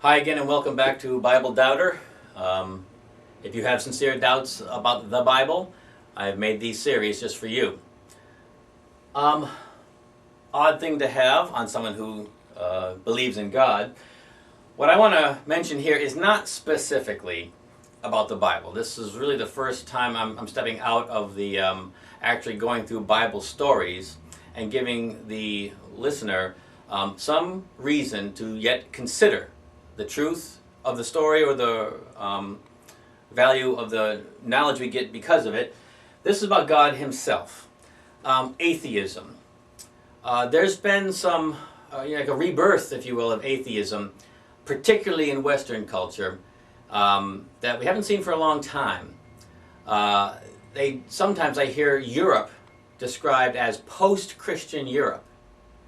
Hi again and welcome back to Bible Doubter. If you have sincere doubts about the Bible, I've made these series just for you. Odd thing to have on someone who believes in God. What I want to mention here is not specifically about the Bible. This is really the first time I'm stepping out of the actually going through Bible stories and giving the listener some reason to yet consider the truth of the story or the value of the knowledge we get because of it. This is about God himself. Atheism. There's been some, like a rebirth, if you will, of atheism, particularly in Western culture, that we haven't seen for a long time. Sometimes I hear Europe described as post-Christian Europe.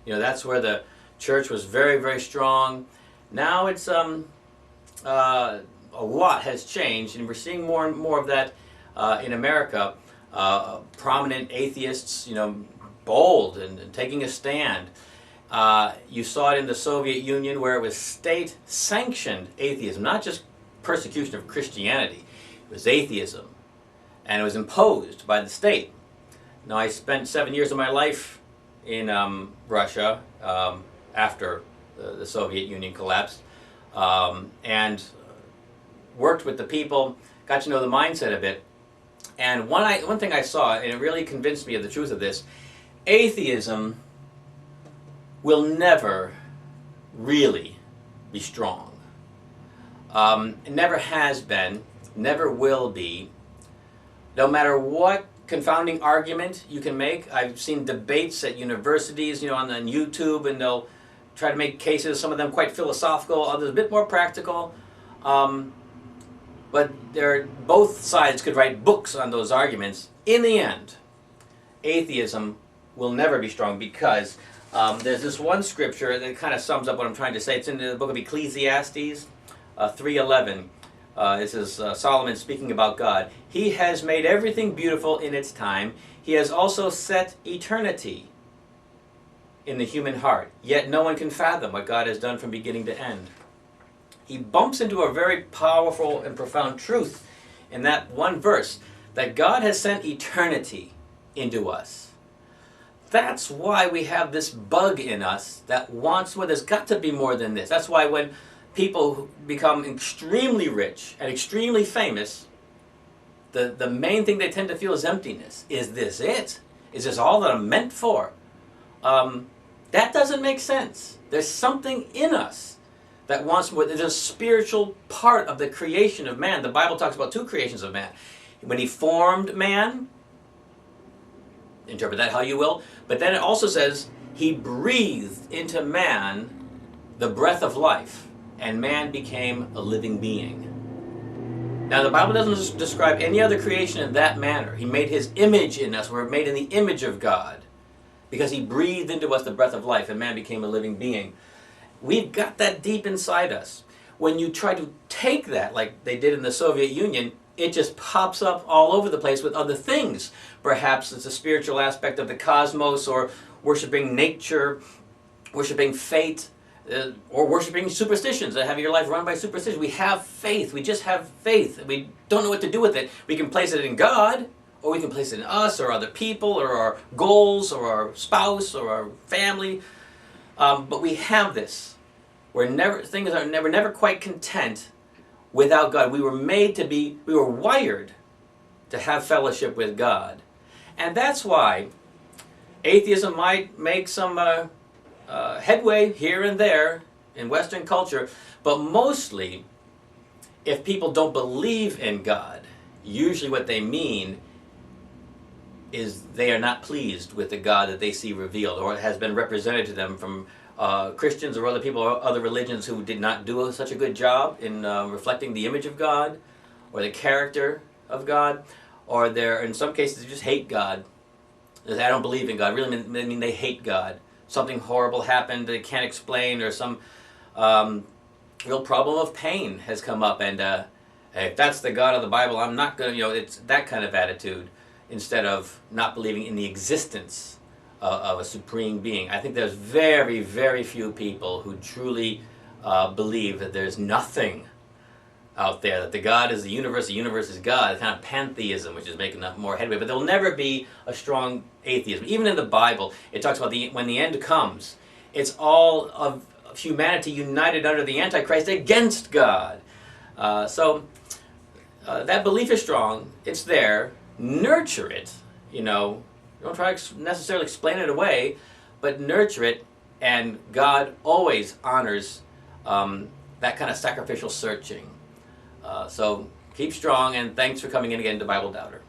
You know, that's where the church was very, very strong. Now it's a lot has changed, and we're seeing more and more of that in America. Prominent atheists, bold and taking a stand. You saw it in the Soviet Union, where it was state-sanctioned atheism, not just persecution of Christianity. It was atheism, and it was imposed by the state. Now, I spent 7 years of my life in Russia after the Soviet Union collapsed, and worked with the people, got to know the mindset a bit. And one thing I saw, and it really convinced me of the truth of this: atheism will never really be strong. It never has been, never will be. No matter what confounding argument you can make. I've seen debates at universities, on YouTube, and they'll try to make cases, some of them quite philosophical, others a bit more practical. But both sides could write books on those arguments. In the end, atheism will never be strong because there's this one scripture that kind of sums up what I'm trying to say. It's in the book of Ecclesiastes 3:11. This is Solomon speaking about God. He has made everything beautiful in its time. He has also set eternity in the human heart, yet no one can fathom what God has done from beginning to end. He bumps into a very powerful and profound truth in that one verse, that God has sent eternity into us. That's why we have this bug in us that wants, well, there's got to be more than this. That's why when people become extremely rich and extremely famous, the main thing they tend to feel is emptiness. Is this it? Is this all that I'm meant for? That doesn't make sense. There's something in us that wants more. There's a spiritual part of the creation of man. The Bible talks about two creations of man. When he formed man, interpret that how you will, but then it also says he breathed into man the breath of life, and man became a living being. Now, the Bible doesn't describe any other creation in that manner. He made his image in us. We're made in the image of God, because he breathed into us the breath of life, and man became a living being. We've got that deep inside us. When you try to take that, like they did in the Soviet Union, it just pops up all over the place with other things. Perhaps it's a spiritual aspect of the cosmos, or worshiping nature, worshiping fate, or worshiping superstitions, that have your life run by superstition. We have faith. We just have faith. We don't know what to do with it. We can place it in God, or we can place it in us, or other people, or our goals, or our spouse, or our family. But we have this. We're never quite content without God. We were wired to have fellowship with God. And that's why atheism might make some headway here and there in Western culture, but mostly, if people don't believe in God, usually what they mean is they are not pleased with the God that they see revealed, or it has been represented to them from Christians or other people or other religions who did not do such a good job in reflecting the image of God or the character of God, or in some cases they just hate God. I don't believe in God. Really mean they hate God. Something horrible happened they can't explain, or some real problem of pain has come up, and if that's the God of the Bible, I'm not going to, it's that kind of attitude, instead of not believing in the existence of a supreme being. I think there's very, very few people who truly believe that there's nothing out there, that the God is the universe is God, kind of pantheism, which is making up more headway. But there will never be a strong atheism. Even in the Bible, it talks about when the end comes, it's all of humanity united under the Antichrist against God. So that belief is strong. It's there. Nurture it. Don't try to necessarily explain it away, but nurture it, and God always honors that kind of sacrificial searching. So keep strong, and thanks for coming in again to Bible Doubter.